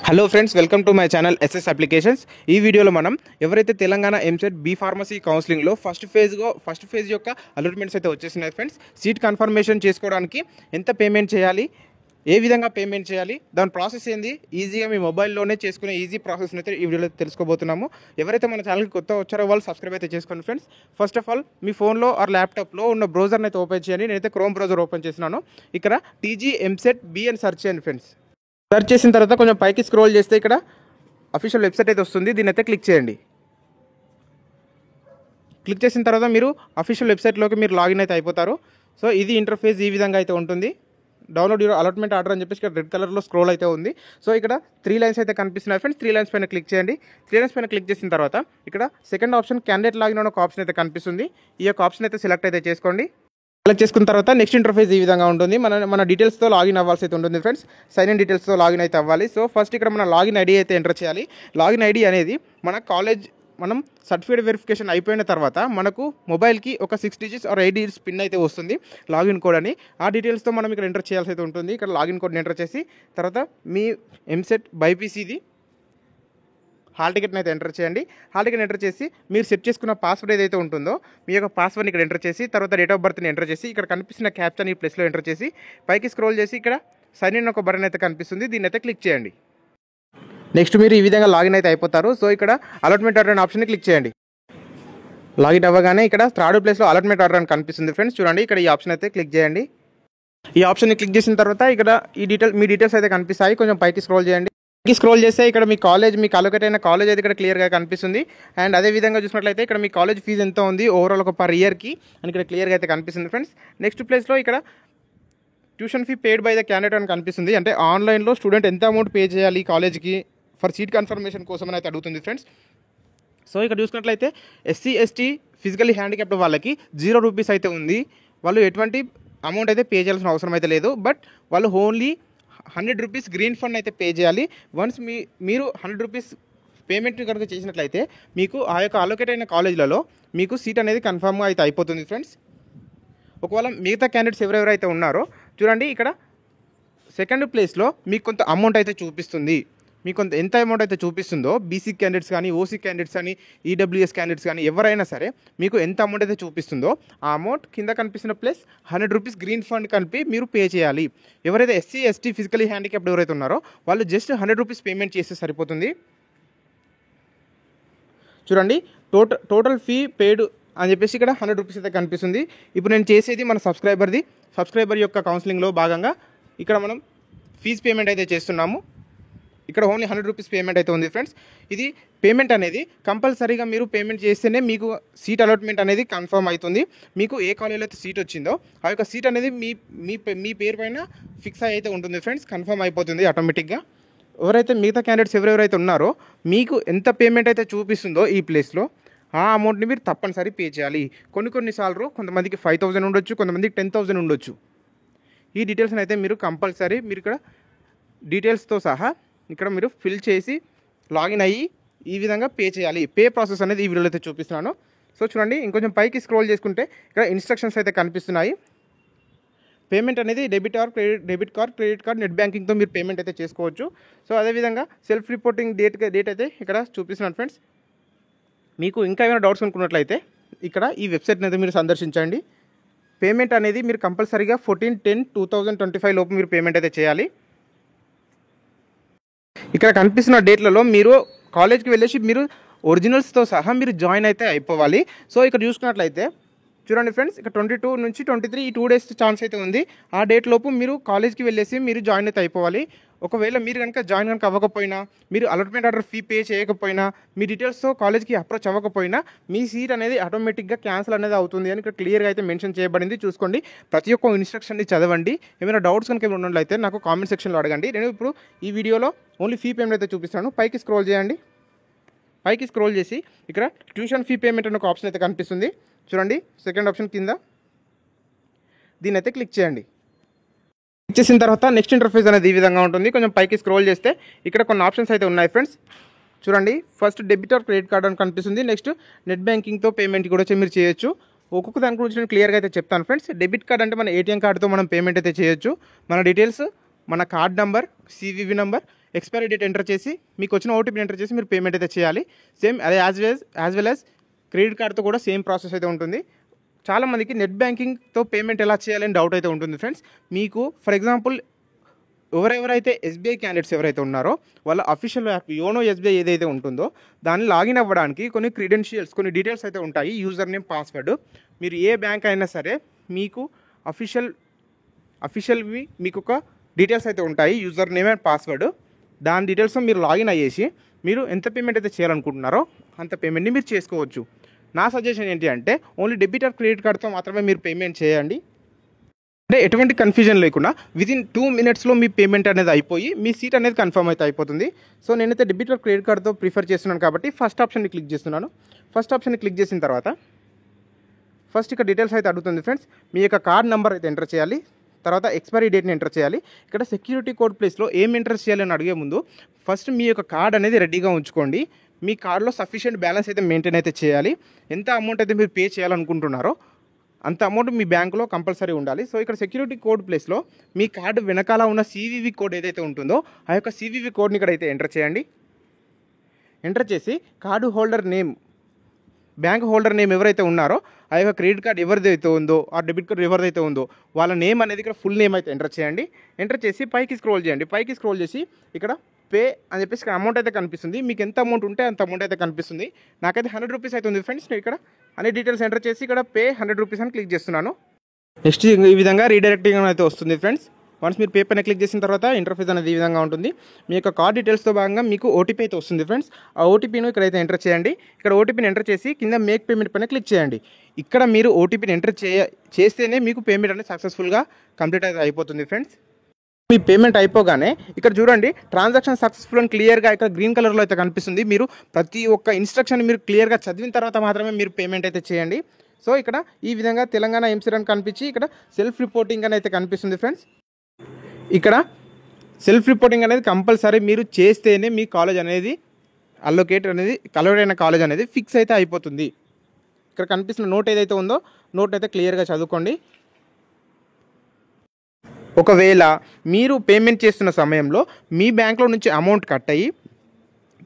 Hello friends, welcome to my channel SS applications. ఈ వీడియోలో మనం ఎవరైతే తెలంగాణ ఎంసెట్ బి ఫార్మసీ కౌన్సిలింగ్లో ఫస్ట్ ఫేజ్ యొక్క అలాట్మెంట్స్ అయితే వచ్చేసినాయి ఫ్రెండ్స్. సీట్ కన్ఫర్మేషన్ చేసుకోవడానికి ఎంత పేమెంట్ చేయాలి, ఏ విధంగా పేమెంట్ చేయాలి, దాని ప్రాసెస్ ఏంది, ఈజీగా మీ మొబైల్లోనే చేసుకునే ఈజీ ప్రాసెస్ అయితే ఈ వీడియోలో తెలుసుకోబోతున్నాము. ఎవరైతే మన ఛానల్కి కొత్త వచ్చారో వాళ్ళు సబ్స్క్రైబ్ అయితే చేసుకోండి ఫ్రెండ్స్. ఫస్ట్ ఆఫ్ ఆల్ మీ ఫోన్లో ఆర్ ల్యాప్టాప్లో ఉన్న బ్రౌజర్ని అయితే ఓపెన్ చేయండి. నేనైతే క్రోమ్ బ్రౌజర్ ఓపెన్ చేసినాను. ఇక్కడ టీజీ ఎంసెట్ బి అని సెర్చ్ చేయండి ఫ్రెండ్స్. సెర్చ్ చేసిన తర్వాత కొంచెం పైకి స్క్రోల్ చేస్తే ఇక్కడ అఫీషియల్ వెబ్సైట్ అయితే వస్తుంది. దీని అయితే క్లిక్ చేయండి. క్లిక్ చేసిన తర్వాత మీరు అఫీషియల్ వెబ్సైట్లోకి మీరు లాగిన్ అయితే అయిపోతారు. సో ఇది ఇంటర్ఫేస్ ఈ విధంగా అయితే ఉంటుంది. డౌన్లోడ్ యువర్ అలాట్మెంట్ ఆర్డర్ అని చెప్పేసి ఇక్కడ రెడ్ కలర్లో స్క్రోల్ అయితే ఉంది. సో ఇక్కడ 3 లైన్స్ అయితే కనిపిస్తున్నాయి ఫ్రెండ్స్. 3 లైన్స్ పైన క్లిక్ చేయండి. 3 లైన్స్ పైన క్లిక్ చేసిన తర్వాత ఇక్కడ సెకండ్ ఆప్షన్ క్యాండిడేట్ లాగిన్ అనే ఒక ఆప్షన్ అయితే కనిపిస్తుంది. ఈ యొక్క ఆప్షన్ అయితే సెలెక్ట్ అయితే చేసుకోండి. సెలెక్ట్ చేసుకున్న తర్వాత నెక్స్ట్ ఇంటర్ఫేస్ ఈ విధంగా ఉంటుంది. మన డీటెయిల్స్తో లాగిన్ అవ్వాల్సి అయితే ఉంటుంది ఫ్రెండ్స్. సైన్ ఇన్ డీటెయిల్స్తో లాగిన్ అయితే అవ్వాలి. సో ఫస్ట్ ఇక్కడ మన లాగిన్ ఐడి అయితే ఎంటర్ చేయాలి. లాగిన్ ఐడి అనేది మన కాలేజ్ మనం సర్టిఫికేట్ వెరిఫికేషన్ అయిపోయిన తర్వాత మనకు మొబైల్కి ఒక 6 డిజిట్స్ ఆర్ 8 డిజిట్స్ పిన్ అయితే వస్తుంది, లాగిన్ కోడ్ అని. ఆ డీటెయిల్స్తో మనం ఇక్కడ ఎంటర్ చేయాల్సి అయితే ఉంటుంది. ఇక్కడ లాగిన్ కోడ్ని ఎంటర్ చేసి తర్వాత మీ ఎంసెట్ బైపీసీది హాల్ టికెట్ని అయితే ఎంటర్ చేయండి. హాల్ టికెట్ ఎంటర్ చేసి మీరు సెట్ చేసుకున్న పాస్వర్డ్ ఏదైతే ఉంటుందో మీ యొక్క పాస్వర్డ్ని ఇక్కడ ఎంటర్ చేసి తర్వాత డేట్ ఆఫ్ బర్త్ని ఎంటర్ చేసి ఇక్కడ కనిపిస్తున్న క్యాప్చర్ని ఈ ప్లేస్లో ఎంటర్ చేసి పైకి స్క్రోల్ చేసి ఇక్కడ సైన్ ఇన్ ఒక బటన్ అయితే కనిపిస్తుంది. దీన్ని అయితే క్లిక్ చేయండి. నెక్స్ట్ మీరు ఈ విధంగా లాగిన్ అయితే అయిపోతారు. సో ఇక్కడ అలాట్మెంట్ ఆర్డర్ అనే ఆప్షన్ని క్లిక్ చేయండి. లాగిన్ అవ్వగానే ఇక్కడ థర్డ్ ప్లేస్లో అలాట్మెంట్ ఆర్డర్ అని కనిపిస్తుంది ఫ్రెండ్స్. చూడండి ఇక్కడ ఈ ఆప్షన్ అయితే క్లిక్ చేయండి. ఈ ఆప్షన్ని క్లిక్ చేసిన తర్వాత ఇక్కడ మీ డీటెయిల్స్ అయితే కనిపిస్తాయి. కొంచెం పైకి స్క్రోల్ చేయండి. స్క్రోల్ చేస్తే ఇక్కడ మీ కాలేజ్, మీకు అలొకేట్ అయిన కాలేజ్ అయితే ఇక్కడ క్లియర్గా కనిపిస్తుంది. అండ్ అదే విధంగా చూసినట్లయితే ఇక్కడ మీ కాలేజ్ ఫీజు ఎంత ఉంది ఓవరాల్ ఒక పర్ ఇయర్కి అని ఇక్కడ క్లియర్గా అయితే కనిపిస్తుంది ఫ్రెండ్స్. నెక్స్ట్ ప్లేస్లో ఇక్కడ tuition fee paid by the candidate అని కనిపిస్తుంది. అంటే ఆన్లైన్లో స్టూడెంట్ ఎంత అమౌంట్ పే చేయాలి కాలేజ్కి ఫర్ సీట్ కన్ఫర్మేషన్ కోసం అని అయితే అడుగుతుంది ఫ్రెండ్స్. సో ఇక్కడ చూసినట్లయితే ఎస్సీ ఎస్టీ ఫిజికల్లీ హ్యాండిక్యాప్డ్ వాళ్ళకి 0 రూపీస్ అయితే ఉంది. వాళ్ళు ఎటువంటి అమౌంట్ అయితే పే చేయాల్సిన అవసరం అయితే లేదు. బట్ వాళ్ళు ఓన్లీ 100 రూపీస్ గ్రీన్ ఫండ్ అయితే పే చేయాలి. వన్స్ మీరు 100 రూపీస్ పేమెంట్ కనుక చేసినట్లయితే మీకు ఆ యొక్క అలొకేట్ అయిన కాలేజ్లలో మీకు సీట్ అనేది కన్ఫర్మ్గా అయితే అయిపోతుంది ఫ్రెండ్స్. ఒకవేళ మిగతా క్యాండిడేట్స్ ఎవరెవరైతే ఉన్నారో చూడండి ఇక్కడ సెకండ్ ప్లేస్లో మీకు కొంత అమౌంట్ అయితే చూపిస్తుంది. మీకు కొంత ఎంత అమౌంట్ అయితే చూపిస్తుందో బీసీ క్యాండిడేట్స్ కానీ, ఓసీ క్యాండిడేట్స్ కానీ, ఈడబ్ల్యూఎస్ క్యాండిడేట్స్ కానీ ఎవరైనా సరే మీకు ఎంత అమౌంట్ అయితే చూపిస్తుందో ఆ అమౌంట్ కింద కనిపిస్తున్న ప్లస్ 100 రూపీస్ గ్రీన్ ఫండ్ కలిపి మీరు పే చేయాలి. ఎవరైతే ఎస్సీ ఎస్టీ ఫిజికలీ హ్యాండిక్యాప్డ్ ఎవరైతే ఉన్నారో వాళ్ళు జస్ట్ 100 రూపీస్ పేమెంట్ చేస్తే సరిపోతుంది. చూడండి టోటల్ ఫీ పేడ్ అని చెప్పేసి ఇక్కడ 100 రూపీస్ అయితే కనిపిస్తుంది. ఇప్పుడు నేను చేసేది మన సబ్స్క్రైబర్ యొక్క కౌన్సిలింగ్లో భాగంగా ఇక్కడ మనం ఫీజు పేమెంట్ అయితే చేస్తున్నాము. ఇక్కడ ఓన్లీ 100 రూపీస్ పేమెంట్ అయితే ఉంది ఫ్రెండ్స్. ఇది పేమెంట్ అనేది కంపల్సరీగా మీరు పేమెంట్ చేస్తేనే మీకు సీట్ అలాట్మెంట్ అనేది కన్ఫర్మ్ అవుతుంది. మీకు ఏ కాలేజీలో అయితే సీట్ వచ్చిందో ఆ యొక్క సీట్ అనేది మీ పేరు పైన ఫిక్స్ అయితే ఉంటుంది ఫ్రెండ్స్, కన్ఫర్మ్ అయిపోతుంది ఆటోమేటిక్గా. ఎవరైతే మిగతా క్యాండిడేట్స్ ఎవరెవరైతే ఉన్నారో మీకు ఎంత పేమెంట్ అయితే చూపిస్తుందో ఈ ప్లేస్లో ఆ అమౌంట్ని మీరు తప్పనిసరి పే చేయాలి. కొన్నిసార్లు కొంతమందికి 5,000 ఉండొచ్చు, కొంతమందికి 10,000 ఉండొచ్చు. ఈ డీటెయిల్స్ని అయితే మీరు కంపల్సరీ మీరు ఇక్కడ డీటెయిల్స్తో సహా ఇక్కడ మీరు ఫిల్ చేసి లాగిన్ అయ్యి ఈ విధంగా పే చేయాలి. పే ప్రాసెస్ అనేది ఈ వీడియోలో అయితే చూపిస్తున్నాను. సో చూడండి ఇంకొంచెం పైకి స్క్రోల్ చేసుకుంటే ఇక్కడ ఇన్స్ట్రక్షన్స్ అయితే కనిపిస్తున్నాయి. పేమెంట్ అనేది debit card, credit card, net బ్యాంకింగ్తో మీరు పేమెంట్ అయితే చేసుకోవచ్చు. సో అదేవిధంగా సెల్ఫ్ రిపోర్టింగ్ డేట్ అయితే ఇక్కడ చూపిస్తున్నాను ఫ్రెండ్స్. మీకు ఇంకా ఏమైనా డౌట్స్ అనుకున్నట్లయితే ఇక్కడ ఈ వెబ్సైట్ని అయితే మీరు సందర్శించండి. పేమెంట్ అనేది మీరు కంపల్సరీగా 14/10/2025 లోపు మీరు పేమెంట్ అయితే చేయాలి. ఇక్కడ కనిపిస్తున్న డేట్లలో మీరు కాలేజ్కి వెళ్ళేసి మీరు ఒరిజినల్స్తో సహా మీరు జాయిన్ అయితే అయిపోవాలి. సో ఇక్కడ చూసుకున్నట్లయితే చూడండి ఫ్రెండ్స్ ఇక్కడ 22 నుంచి 23 ఈ 2 డేస్ ఛాన్స్ అయితే ఉంది. ఆ డేట్ లోపు మీరు కాలేజ్కి వెళ్ళేసి మీరు జాయిన్ అయితే అయిపోవాలి. ఒకవేళ మీరు కనుక జాయిన్ కనుక అవ్వకపోయినా, మీరు అలాట్మెంట్ ఆర్డర్ ఫీ పే చేయకపోయినా, మీ డీటెయిల్స్తో కాలేజ్కి అప్రోచ్ అవ్వకపోయినా మీ సీట్ అనేది ఆటోమేటిక్గా క్యాన్సిల్ అనేది అవుతుంది అని ఇక్కడ క్లియర్గా అయితే మెన్షన్ చేయబడింది. చూసుకోండి, ప్రతి ఒక్క ఇన్స్ట్రక్షన్ని చదవండి. ఏమైనా డౌట్స్ కనుక ఉన్నట్లయితే నాకు కామెంట్ సెక్షన్లో అడగండి. నేను ఇప్పుడు ఈ వీడియోలో ఓన్లీ ఫీ పేమెంట్ అయితే చూపిస్తాను. పైకి స్క్రోల్ చేయండి. పైకి స్క్రోల్ చేసి ఇక్కడ ట్యూషన్ ఫీ పేమెంట్ అనే ఒక ఆప్షన్ అయితే కనిపిస్తుంది. చూడండి సెకండ్ ఆప్షన్ కింద దీన్ని అయితే క్లిక్ చేయండి. క్లిక్ చేసిన తర్వాత నెక్స్ట్ ఇంటర్ఫేస్ అనేది ఈ విధంగా ఉంటుంది. కొంచెం పైకి స్క్రోల్ చేస్తే ఇక్కడ కొన్ని ఆప్షన్స్ అయితే ఉన్నాయి ఫ్రెండ్స్. చూడండి first debit or credit card అని కనిపిస్తుంది. నెక్స్ట్ నెట్ బ్యాంకింగ్తో పేమెంట్ కూడా మీరు చేయొచ్చు. ఒక్కొక్క దాని గురించి నేను క్లియర్గా అయితే చెప్తాను ఫ్రెండ్స్. డెబిట్ కార్డ్ అంటే మన ఏటీఎం కార్డుతో మనం పేమెంట్ అయితే చేయొచ్చు. మన డీటెయిల్స్, మన card number, CVV number, expiry date enter చేసి మీకు వచ్చిన ఓటీపీని ఎంటర్ చేసి మీరు పేమెంట్ అయితే చేయాలి. సేమ్ అదే యాజ్ వెల్ యాజ్ క్రెడిట్ కార్డ్తో కూడా సేమ్ ప్రాసెస్ అయితే ఉంటుంది. చాలామందికి నెట్ బ్యాంకింగ్తో పేమెంట్ ఎలా చేయాలని డౌట్ అయితే ఉంటుంది ఫ్రెండ్స్. మీకు ఫర్ ఎగ్జాంపుల్ ఎవరెవరైతే ఎస్బీఐ క్యాండిడేట్స్ ఎవరైతే ఉన్నారో వాళ్ళ అఫీషియల్ యాప్ యోనో ఎస్బీఐ ఏదైతే ఉంటుందో దాన్ని లాగిన్ అవ్వడానికి కొన్ని క్రెడెన్షియల్స్, కొన్ని డీటెయిల్స్ అయితే ఉంటాయి. User name, password. మీరు ఏ బ్యాంక్ అయినా సరే మీకు అఫీషియల్వి మీకు ఒక డీటెయిల్స్ అయితే ఉంటాయి, యూజర్ నేమ్ అండ్ పాస్వర్డ్. దాని డీటెయిల్స్తో మీరు లాగిన్ అయ్యేసి మీరు ఎంత పేమెంట్ అయితే చేయాలనుకుంటున్నారో అంత పేమెంట్ని మీరు చేసుకోవచ్చు. నా సజెషన్ ఏంటి అంటే ఓన్లీ డెబిట్ ఆర్ క్రెడిట్ కార్డ్తో మాత్రమే మీరు పేమెంట్ చేయండి. అంటే ఎటువంటి కన్ఫ్యూజన్ లేకుండా వితిన్ 2 minutesలో మీ పేమెంట్ అనేది అయిపోయి మీ సీట్ అనేది కన్ఫర్మ్ అయితే అయిపోతుంది. సో నేనైతే డెబిట్ ఆర్ క్రెడిట్ కార్డ్తో ప్రిఫర్ చేస్తున్నాను కాబట్టి ఫస్ట్ ఆప్షన్ని క్లిక్ చేస్తున్నాను. ఫస్ట్ ఆప్షన్ని క్లిక్ చేసిన తర్వాత ఫస్ట్ ఇక్కడ డీటెయిల్స్ అయితే అడుగుతుంది ఫ్రెండ్స్. మీ యొక్క కార్డ్ నెంబర్ అయితే ఎంటర్ చేయాలి. తర్వాత ఎక్స్పైరీ డేట్ని ఎంటర్ చేయాలి. ఇక్కడ సెక్యూరిటీ కోడ్ ప్లేస్లో ఏం ఎంటర్ చేయాలి అని అడిగే ముందు ఫస్ట్ మీ యొక్క కార్డ్ అనేది రెడీగా ఉంచుకోండి. మీ కార్డ్లో సఫిషియెంట్ బ్యాలెన్స్ అయితే మెయింటైన్ అయితే చేయాలి. ఎంత అమౌంట్ అయితే మీరు పే చేయాలనుకుంటున్నారో అంత అమౌంట్ మీ బ్యాంకులో కంపల్సరీ ఉండాలి. సో ఇక్కడ సెక్యూరిటీ కోడ్ ప్లేస్లో మీ కార్డు వెనకాల ఉన్న CVV కోడ్ ఏదైతే ఉంటుందో ఆ యొక్క CVV కోడ్ని ఇక్కడైతే ఎంటర్ చేయండి. ఎంటర్ చేసి card holder name, bank holder name ఎవరైతే ఉన్నారో ఆ యొక్క క్రెడిట్ కార్డ్ ఎవరిదైతే ఉందో ఆ డెబిట్ కార్డ్ ఎవరిదైతే ఉందో వాళ్ళ నేమ్ అనేది ఇక్కడ ఫుల్ నేమ్ అయితే ఎంటర్ చేయండి. ఎంటర్ చేసి పైకి స్క్రోల్ చేయండి. పైకి స్క్రోల్ చేసి ఇక్కడ పే అని చెప్పేసి ఇక్కడ అమౌంట్ అయితే కనిపిస్తుంది. మీకు ఎంత అమౌంట్ ఉంటే అంత అమౌంట్ అయితే కనిపిస్తుంది. నాకైతే 100 రూపీస్ అయితే ఉంది ఫ్రెండ్స్. నేను ఇక్కడ అన్ని డీటెయిల్స్ ఎంటర్ చేసి ఇక్కడ పే 100 రూపీస్ అని క్లిక్ చేస్తున్నాను. నెక్స్ట్ ఈ విధంగా రీడైరెక్టింగ్ అయితే వస్తుంది ఫ్రెండ్స్. వన్స్ మీరు పే పైన క్లిక్ చేసిన తర్వాత ఇంటర్ఫేస్ అనేది ఈ విధంగా ఉంటుంది. మీ యొక్క కార్డ్ డీటెయిల్స్తో భాగంగా మీకు ఓటీపీ అయితే వస్తుంది ఫ్రెండ్స్. ఆ ఓటీపీని ఇక్కడైతే ఎంటర్ చేయండి. ఇక్కడ ఓటీపీని ఎంటర్ చేసి కింద మేక్ పేమెంట్ పైన క్లిక్ చేయండి. ఇక్కడ మీరు ఓటీపీని ఎంటర్ చేస్తేనే మీకు పేమెంట్ అనేది సక్సెస్ఫుల్గా కంప్లీట్ అయితే అయిపోతుంది ఫ్రెండ్స్. మీ పేమెంట్ అయిపోగానే ఇక్కడ చూడండి ట్రాన్సాక్షన్ సక్సెస్ఫుల్ అని క్లియర్గా ఇక్కడ గ్రీన్ కలర్లో అయితే కనిపిస్తుంది. మీరు ప్రతి ఒక్క ఇన్స్ట్రక్షన్ మీరు క్లియర్గా చదివిన తర్వాత మాత్రమే మీరు పేమెంట్ అయితే చేయండి. సో ఇక్కడ ఈ విధంగా తెలంగాణ ఎంసీ అని కనిపించి ఇక్కడ సెల్ఫ్ రిపోర్టింగ్ అని అయితే కనిపిస్తుంది ఫ్రెండ్స్. ఇక్కడ సెల్ఫ్ రిపోర్టింగ్ అనేది కంపల్సరీ మీరు చేస్తేనే మీ కాలేజ్ అనేది అలొకేట్ అయిన కాలేజ్ అనేది ఫిక్స్ అయితే అయిపోతుంది. ఇక్కడ కనిపిస్తున్న నోట్ ఏదైతే ఉందో నోట్ అయితే క్లియర్గా చదువుకోండి. ఒకవేళ మీరు పేమెంట్ చేస్తున్న సమయంలో మీ బ్యాంక్లో నుంచి అమౌంట్ కట్ అయ్యి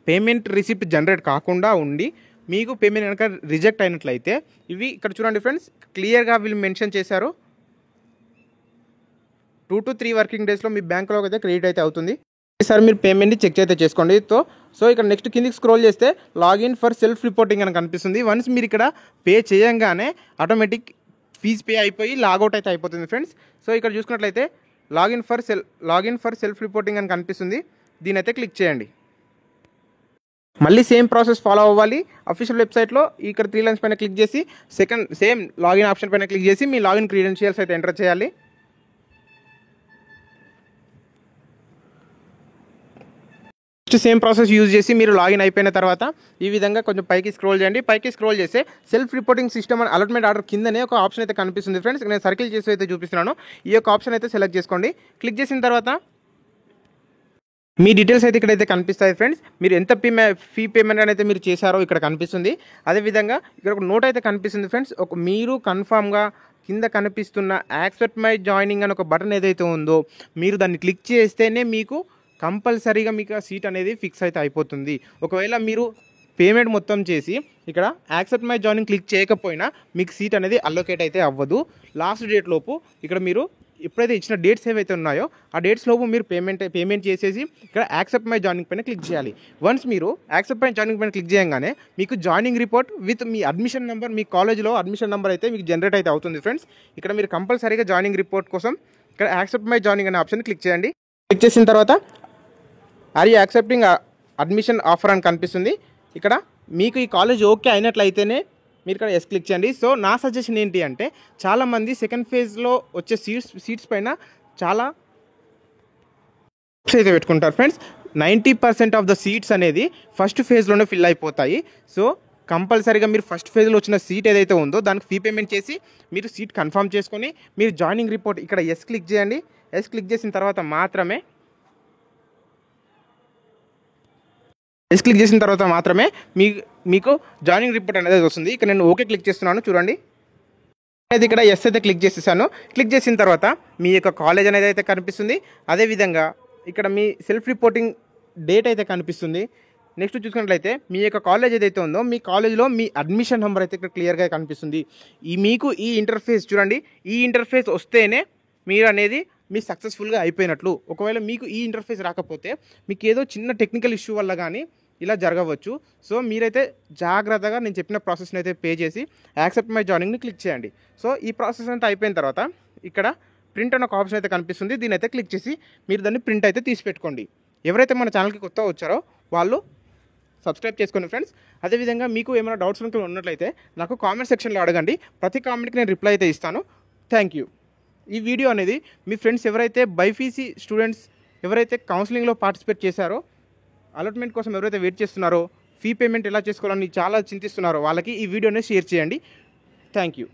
పేమెంట్ రిసిప్ట్ జనరేట్ కాకుండా ఉండి మీకు పేమెంట్ కనుక రిజెక్ట్ అయినట్లయితే ఇవి ఇక్కడ చూడండి ఫ్రెండ్స్, క్లియర్గా వీళ్ళు మెన్షన్ చేశారు 2 to 3 వర్కింగ్ డేస్లో మీ బ్యాంకులోకి అయితే క్రెడిట్ అయితే అవుతుంది. ఈసారి మీరు పేమెంట్ని చెక్ అయితే చేసుకోండి. సో ఇక్కడ నెక్స్ట్ కిందికి స్క్రోల్ చేస్తే లాగిన్ ఫర్ సెల్ఫ్ రిపోర్టింగ్ అని కనిపిస్తుంది. వన్స్ మీరు ఇక్కడ పే చేయంగానే ఆటోమేటిక్ ఫీజ్ పే అయిపోయి లాగౌట్ అయితే అయిపోతుంది ఫ్రెండ్స్. సో ఇక్కడ చూసుకున్నట్లయితే లాగిన్ ఫర్ సెల్ఫ్ రిపోర్టింగ్ అని కనిపిస్తుంది. దీని అయితే క్లిక్ చేయండి. మళ్ళీ సేమ్ ప్రాసెస్ ఫాలో అవ్వాలి. అఫీషియల్ వెబ్సైట్లో ఇక్కడ 3 లైన్స్ పైన క్లిక్ చేసి సేమ్ లాగిన్ ఆప్షన్ పైన క్లిక్ చేసి మీ లాగిన్ క్రెడెన్షియల్స్ అయితే ఎంటర్ చేయాలి. సేమ్ ప్రాసెస్ యూజ్ చేసి మీరు లాగిన్ అయిపోయిన తర్వాత ఈ విధంగా కొంచెం పైకి స్క్రోల్ చేయండి. పైకి స్క్రోల్ చేస్తే self reporting system and allotment order కిందనే ఒక ఆప్షన్ అయితే కనిపిస్తుంది ఫ్రెండ్స్. నేను సర్కిల్ చేసి అయితే చూపిస్తున్నాను. ఈ యొక్క ఆప్షన్ అయితే సెలెక్ట్ చేసుకోండి. క్లిక్ చేసిన తర్వాత మీ డీటెయిల్స్ అయితే ఇక్కడైతే కనిపిస్తాయి ఫ్రెండ్స్. మీరు ఎంత ఫీ పేమెంట్ అనేది మీరు చేశారో ఇక్కడ కనిపిస్తుంది. అదేవిధంగా ఇక్కడ ఒక నోట్ అయితే కనిపిస్తుంది ఫ్రెండ్స్. మీరు కన్ఫామ్గా కింద కనిపిస్తున్న యాక్సెప్ట్ మై జాయినింగ్ అని ఒక బటన్ ఏదైతే ఉందో మీరు దాన్ని క్లిక్ చేస్తేనే మీకు కంపల్సరీగా మీకు ఆ సీట్ అనేది ఫిక్స్ అయితే అయిపోతుంది. ఒకవేళ మీరు పేమెంట్ మొత్తం చేసి ఇక్కడ యాక్సెప్ట్ మై జాయినింగ్ క్లిక్ చేయకపోయినా మీకు సీట్ అనేది అలొకేట్ అయితే అవ్వదు. లాస్ట్ డేట్ లోపు ఇక్కడ మీరు ఎప్పుడైతే ఇచ్చిన డేట్స్ ఏవైతే ఉన్నాయో ఆ డేట్స్ లోపు మీరు పేమెంట్ చేసేసి ఇక్కడ యాక్సెప్ట్ మై జాయినింగ్ పైన క్లిక్ చేయాలి. వన్స్ మీరు యాక్సెప్ట్ మై జాయినింగ్ పైన క్లిక్ చేయగానే మీకు జాయినింగ్ రిపోర్ట్ విత్ మీ అడ్మిషన్ నెంబర్, మీ కాలేజ్లో అడ్మిషన్ నెంబర్ అయితే మీకు జనరేట్ అయితే అవుతుంది ఫ్రెండ్స్. ఇక్కడ మీరు కంపల్సరీగా జాయినింగ్ రిపోర్ట్ కోసం ఇక్కడ యాక్సెప్ట్ మై జాయినింగ్ అనే ఆప్షన్ క్లిక్ చేయండి. క్లిక్ చేసిన తర్వాత are you accepting admission offer అని కనిపిస్తుంది. ఇక్కడ మీకు ఈ కాలేజ్ ఓకే అయినట్లయితేనే మీరు ఇక్కడ ఎస్ క్లిక్ చేయండి. సో నా సజెషన్ ఏంటి అంటే చాలామంది సెకండ్ ఫేజ్లో వచ్చే సీట్స్ పైన చాలా అయితే పెట్టుకుంటారు ఫ్రెండ్స్. 90% ఆఫ్ ద సీట్స్ అనేది ఫస్ట్ ఫేజ్లోనే ఫిల్ అయిపోతాయి. సో కంపల్సరీగా మీరు ఫస్ట్ ఫేజ్లో వచ్చిన సీట్ ఏదైతే ఉందో దానికి ఫీ పేమెంట్ చేసి మీరు సీట్ కన్ఫర్మ్ చేసుకొని మీరు జాయినింగ్ రిపోర్ట్ ఇక్కడ ఎస్ క్లిక్ చేయండి. ఎస్ క్లిక్ చేసిన తర్వాత మాత్రమే మీకు జాయినింగ్ రిపోర్ట్ అనేది వస్తుంది. ఇక్కడ నేను ఓకే క్లిక్ చేస్తున్నాను. చూడండి అయితే ఇక్కడ ఎస్ అయితే క్లిక్ చేసేసాను. క్లిక్ చేసిన తర్వాత మీ యొక్క కాలేజ్ అనేది అయితే కనిపిస్తుంది. అదేవిధంగా ఇక్కడ మీ సెల్ఫ్ రిపోర్టింగ్ డేట్ అయితే కనిపిస్తుంది. నెక్స్ట్ చూసుకున్నట్లయితే మీ యొక్క కాలేజ్ ఏదైతే ఉందో మీ కాలేజ్లో మీ అడ్మిషన్ నెంబర్ అయితే ఇక్కడ క్లియర్గా కనిపిస్తుంది. మీకు ఈ ఇంటర్ఫేస్ చూడండి, ఈ ఇంటర్ఫేస్ వస్తేనే మీరు అనేది మీ సక్సెస్ఫుల్గా అయిపోయినట్లు. ఒకవేళ మీకు ఈ ఇంటర్ఫేస్ రాకపోతే మీకు ఏదో చిన్న టెక్నికల్ ఇష్యూ వల్ల కానీ ఇలా జరగవచ్చు. సో మీరైతే జాగ్రత్తగా నేను చెప్పిన ప్రాసెస్ని అయితే పే చేసి యాక్సెప్ట్ మై జాయినింగ్ని క్లిక్ చేయండి. సో ఈ ప్రాసెస్ అంతా అయిపోయిన తర్వాత ఇక్కడ ప్రింట్ అన్న ఒక ఆప్షన్ అయితే కనిపిస్తుంది. దీని అయితే క్లిక్ చేసి మీరు దాన్ని ప్రింట్ అయితే తీసి పెట్టుకోండి. ఎవరైతే మన ఛానల్కి కొత్తగా వచ్చారో వాళ్ళు సబ్స్క్రైబ్ చేసుకోండి ఫ్రెండ్స్. అదేవిధంగా మీకు ఏమైనా డౌట్స్ ఉన్నట్లయితే నాకు కామెంట్ సెక్షన్లో అడగండి. ప్రతి కామెంట్కి నేను రిప్లై అయితే ఇస్తాను. Thank you. ఈ వీడియో అనేది మీ ఫ్రెండ్స్ ఎవరైతే బైపీసీ స్టూడెంట్స్ ఎవరైతే కౌన్సిలింగ్లో పార్టిసిపేట్ చేశారో, అలాట్మెంట్ కోసం ఎవరైతే వెయిట్ చేస్తున్నారో, ఫీ పేమెంట్ ఎలా చేసుకోవాలని చాలా చింతిస్తున్నారో వాళ్ళకి ఈ వీడియోని షేర్ చేయండి. Thank you.